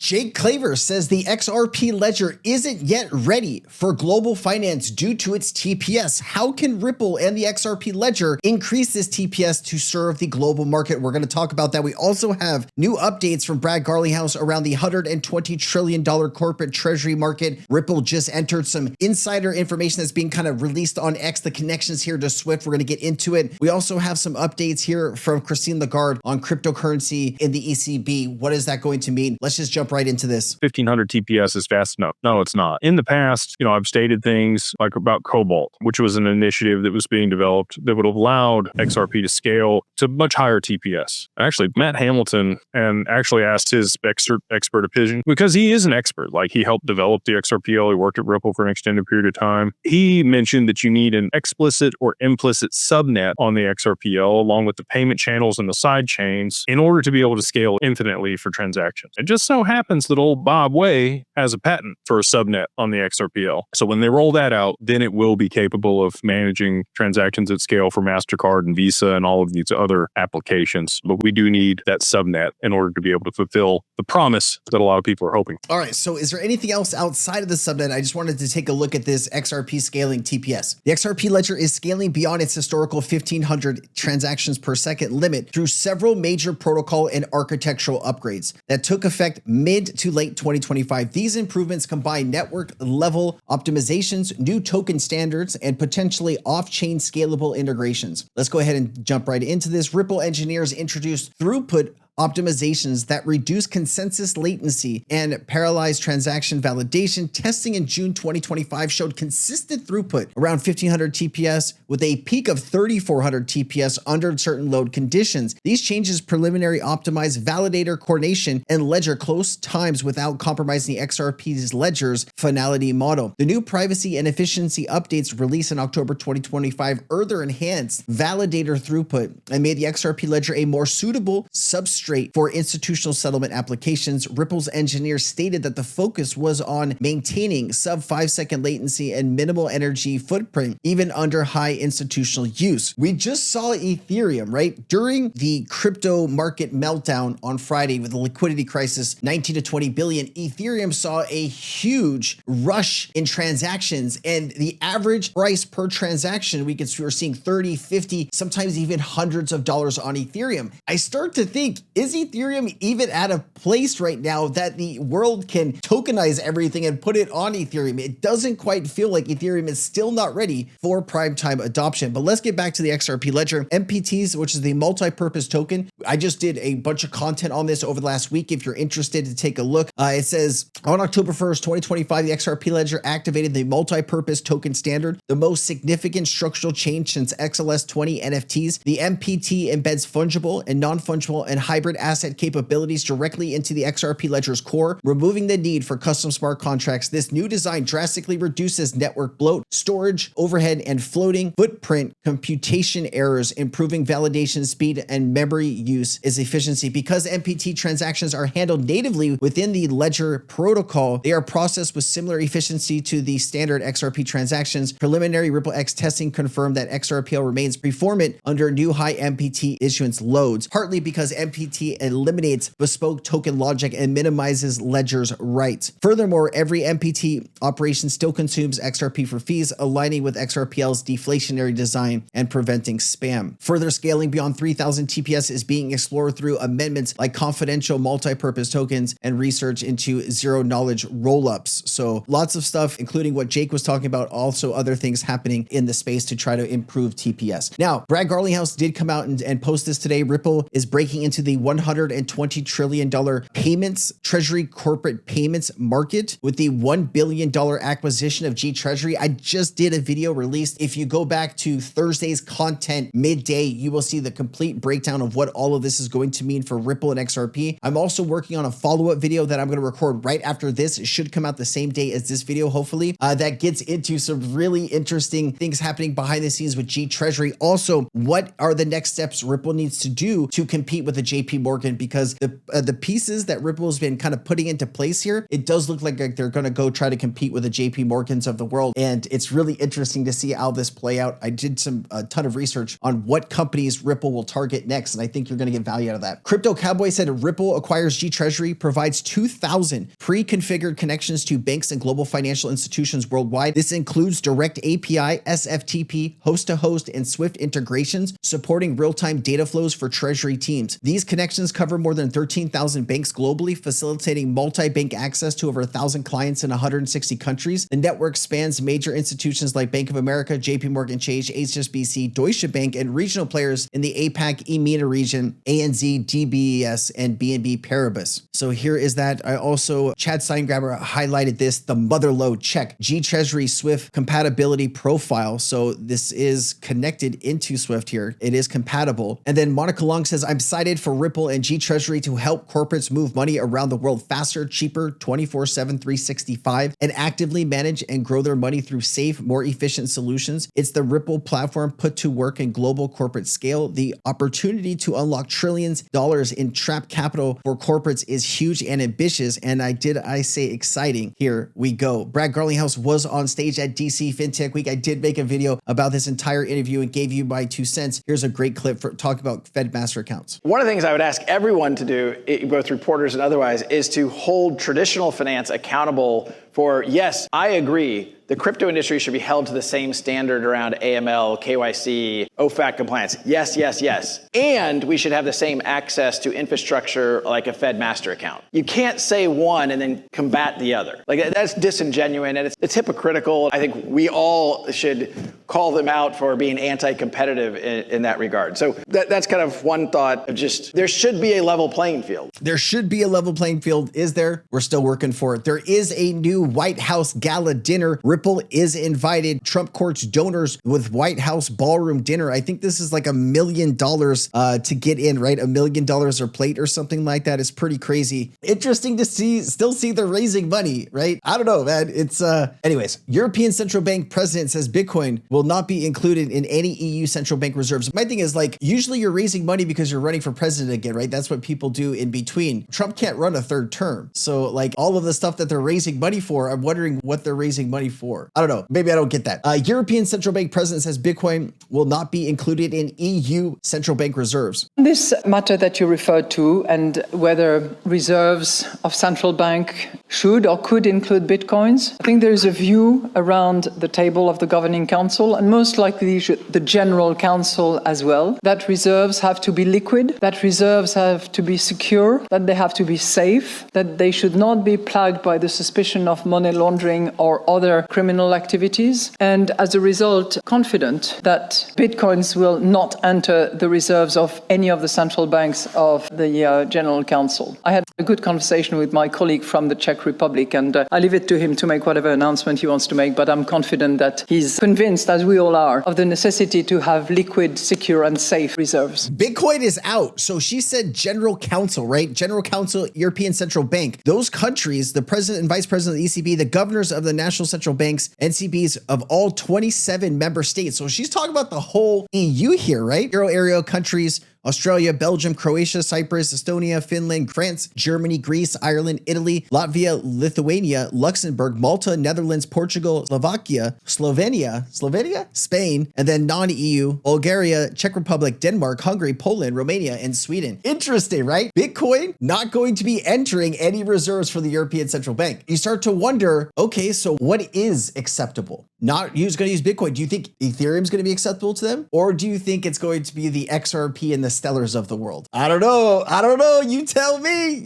Jake Claver says the XRP Ledger isn't yet ready for global finance due to its TPS. How can Ripple and the XRP Ledger increase this TPS to serve the global market? We're going to talk about that. We also have new updates from Brad Garlinghouse around the $120 trillion corporate treasury market. Ripple just entered some insider information that's being kind of released on X, the connections here to Swift. We're going to get into it. We also have some updates here from Christine Lagarde on cryptocurrency in the ECB. What is that going to mean? Let's just jump right into this. 1500 TPS is fast enough. No, it's not. In the past, I've stated things like about Cobalt, which was an initiative that was being developed that would have allowed XRP to scale to much higher TPS. Actually, Matt Hamilton actually asked his expert opinion because he is an expert. Like, he helped develop the XRPL. He worked at Ripple for an extended period of time. He mentioned that you need an explicit or implicit subnet on the XRPL along with the payment channels and the side chains in order to be able to scale infinitely for transactions. It just so happens that old Bob Way has a patent for a subnet on the XRPL. So when they roll that out, then it will be capable of managing transactions at scale for MasterCard and Visa and all of these other applications. But we do need that subnet in order to be able to fulfill the promise that a lot of people are hoping. All right. So is there anything else outside of the subnet? I just wanted to take a look at this XRP scaling TPS. The XRP Ledger is scaling beyond its historical 1,500 transactions per second limit through several major protocol and architectural upgrades that took effect mid to late 2025. These improvements combine network level optimizations, new token standards, and potentially off-chain scalable integrations. Let's go ahead and jump right into this. Ripple engineers introduced throughput optimizations that reduce consensus latency and parallelize transaction validation. Testing in June 2025 showed consistent throughput around 1,500 TPS with a peak of 3,400 TPS under certain load conditions. These changes preliminary optimize validator coordination and ledger close times without compromising the XRP's ledger's finality model. The new privacy and efficiency updates released in October 2025 further enhanced validator throughput and made the XRP Ledger a more suitable substrate for institutional settlement applications. Ripple's engineers stated that the focus was on maintaining sub 5-second latency and minimal energy footprint, even under high institutional use. We just saw Ethereum, right? During the crypto market meltdown on Friday with the liquidity crisis, 19 to 20 billion, Ethereum saw a huge rush in transactions, and the average price per transaction, we're seeing 30, 50, sometimes even hundreds of dollars on Ethereum. I start to think, is Ethereum even at a place right now that the world can tokenize everything and put it on Ethereum? It doesn't quite feel like Ethereum is still not ready for prime time adoption. But let's get back to the XRP Ledger. MPTs, which is the multi-purpose token. I just did a bunch of content on this over the last week. If you're interested to take a look, it says on October 1st, 2025, the XRP Ledger activated the multi-purpose token standard, the most significant structural change since XLS 20 NFTs. The MPT embeds fungible and non-fungible and hybrid asset capabilities directly into the XRP Ledger's core, removing the need for custom smart contracts. This new design drastically reduces network bloat, storage, overhead, and floating footprint computation errors, improving validation speed and memory use is efficiency. Because MPT transactions are handled natively within the Ledger protocol, they are processed with similar efficiency to the standard XRP transactions. Preliminary Ripple X testing confirmed that XRPL remains performant under new high MPT issuance loads, partly because MPT eliminates bespoke token logic and minimizes Ledger's rights. Furthermore, every MPT operation still consumes XRP for fees, aligning with XRPL's deflationary design and preventing spam. Further scaling beyond 3,000 TPS is being explored through amendments like confidential multi-purpose tokens and research into zero-knowledge rollups. So lots of stuff, including what Jake was talking about, also other things happening in the space to try to improve TPS. Now, Brad Garlinghouse did come out and post this today. Ripple is breaking into the $120 trillion payments, treasury corporate payments market with the $1 billion acquisition of G Treasury. I just did a video released. If you go back to Thursday's content midday, you will see the complete breakdown of what all of this is going to mean for Ripple and XRP. I'm also working on a follow-up video that I'm going to record right after this. It should come out the same day as this video, hopefully, that gets into some really interesting things happening behind the scenes with G Treasury. Also, what are the next steps Ripple needs to do to compete with the JP JP Morgan, because the pieces that Ripple has been kind of putting into place here, it does look like they're going to go try to compete with the JP Morgans of the world. And it's really interesting to see how this play out. I did a ton of research on what companies Ripple will target next, and I think you're going to get value out of that. Crypto Cowboy said Ripple acquires G Treasury, provides 2,000 pre-configured connections to banks and global financial institutions worldwide. This includes direct API, SFTP, host-to-host, and Swift integrations, supporting real-time data flows for Treasury teams. These connections cover more than 13,000 banks globally, facilitating multi-bank access to over 1,000 clients in 160 countries. The network spans major institutions like Bank of America, JP Morgan Chase, HSBC, Deutsche Bank, and regional players in the APAC, EMENA region, ANZ, DBES, and BNP Paribas. So here is that. I also, Chad Steingraber highlighted this, the motherlode check, G Treasury Swift compatibility profile. So this is connected into Swift here. It is compatible. And then Monica Long says, I'm excited for Ripple and G Treasury to help corporates move money around the world faster, cheaper, 24/7, 365, and actively manage and grow their money through safe, more efficient solutions. It's the Ripple platform put to work in global corporate scale. The opportunity to unlock trillions of dollars in trapped capital for corporates is huge and ambitious. And I say exciting. Here we go. Brad Garlinghouse was on stage at DC FinTech Week. I did make a video about this entire interview and gave you my 2 cents. Here's a great clip for talking about Fed master accounts. One of the things I would ask everyone to do, both reporters and otherwise, is to hold traditional finance accountable for, yes, I agree, the crypto industry should be held to the same standard around AML, KYC, OFAC compliance. Yes, yes, yes. And we should have the same access to infrastructure like a Fed master account. You can't say one and then combat the other. Like, that's disingenuous and it's hypocritical. I think we all should call them out for being anti-competitive in that regard. So that's kind of one thought of just, there should be a level playing field. There should be a level playing field. Is there? We're still working for it. There is a new White House gala dinner. Ripple is invited. Trump courts donors with White House ballroom dinner. I think this is like $1 million to get in, right? $1 million a plate or something like that. It's pretty crazy. Interesting to still see they're raising money, right? I don't know, man. It's anyways, European Central Bank president says Bitcoin will not be included in any EU central bank reserves. My thing is, like, usually you're raising money because you're running for president again, right? That's what people do in between. Trump can't run a 3rd term. So like all of the stuff that they're raising money for, I'm wondering what they're raising money for. I don't know. Maybe I don't get that. European Central Bank president says Bitcoin will not be included in EU central bank reserves. This matter that you referred to, and whether reserves of central bank should or could include Bitcoins, I think there is a view around the table of the Governing Council, and most likely the General Council as well, that reserves have to be liquid, that reserves have to be secure, that they have to be safe, that they should not be plagued by the suspicion of money laundering or other criminal activities, and as a result, confident that Bitcoins will not enter the reserves of any of the central banks of the General Council. I had a good conversation with my colleague from the Czech Republic, and I leave it to him to make whatever announcement he wants to make, but I'm confident that he's convinced, as we all are, of the necessity to have liquid, secure, and safe reserves. Bitcoin is out. So she said General Council, right? General Council, European Central Bank. Those countries, the president and vice president of the ECB, the governors of the national central banks, NCBs of all 27 member states. So she's talking about the whole EU here, right? Euro area countries, Australia, Belgium, Croatia, Cyprus, Estonia, Finland, France, Germany, Greece, Ireland, Italy, Latvia, Lithuania, Luxembourg, Malta, Netherlands, Portugal, Slovakia, Slovenia, Spain, and then non-EU, Bulgaria, Czech Republic, Denmark, Hungary, Poland, Romania, and Sweden. Interesting, right? Bitcoin not going to be entering any reserves for the European Central Bank. You start to wonder, okay, so what is acceptable? Not who's going to use Bitcoin. Do you think Ethereum is going to be acceptable to them? Or do you think it's going to be the XRP and the Stellars of the world? I don't know. You tell me.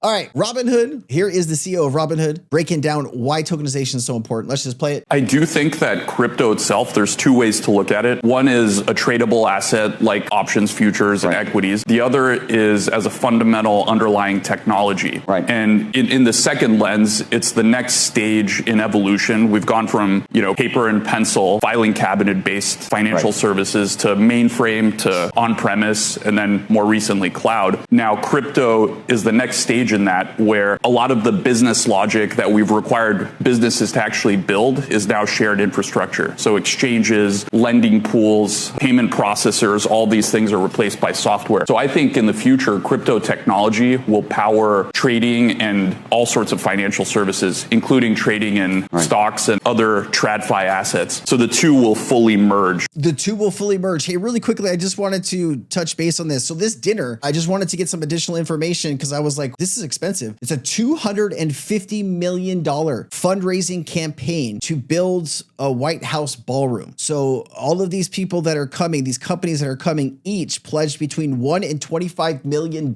All right. Robinhood. Here is the CEO of Robinhood breaking down why tokenization is so important. Let's just play it. I do think that crypto itself, there's 2 ways to look at it. One is a tradable asset like options, futures, and equities. The other is as a fundamental underlying technology. Right. And in the second lens, it's the next stage in evolution. We've gone from from, paper and pencil, filing cabinet based financial services to mainframe to on-premise, and then more recently cloud. Now, crypto is the next stage in that, where a lot of the business logic that we've required businesses to actually build is now shared infrastructure. So exchanges, lending pools, payment processors, all these things are replaced by software. So I think in the future, crypto technology will power trading and all sorts of financial services, including trading in stocks and other TradFi assets. So the two will fully merge. The two will fully merge. Hey, really quickly, I just wanted to touch base on this. So this dinner, I just wanted to get some additional information because I was like, this is expensive. It's a $250 million fundraising campaign to build a White House ballroom. So all of these people that are coming, these companies that are coming, each pledged between $1 and $25 million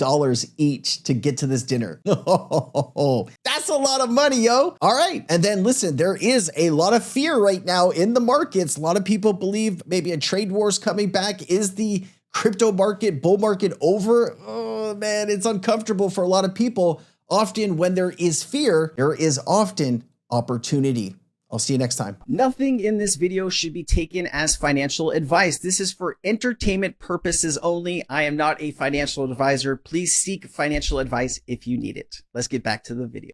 each to get to this dinner. That's a lot of money, yo. All right. And then listen, there is a lot of fear right now in the markets. A lot of people believe maybe a trade war is coming back. Is the crypto market, bull market over? Oh man, it's uncomfortable for a lot of people. Often when there is fear, there is often opportunity. I'll see you next time. Nothing in this video should be taken as financial advice. This is for entertainment purposes only. I am not a financial advisor. Please seek financial advice if you need it. Let's get back to the video.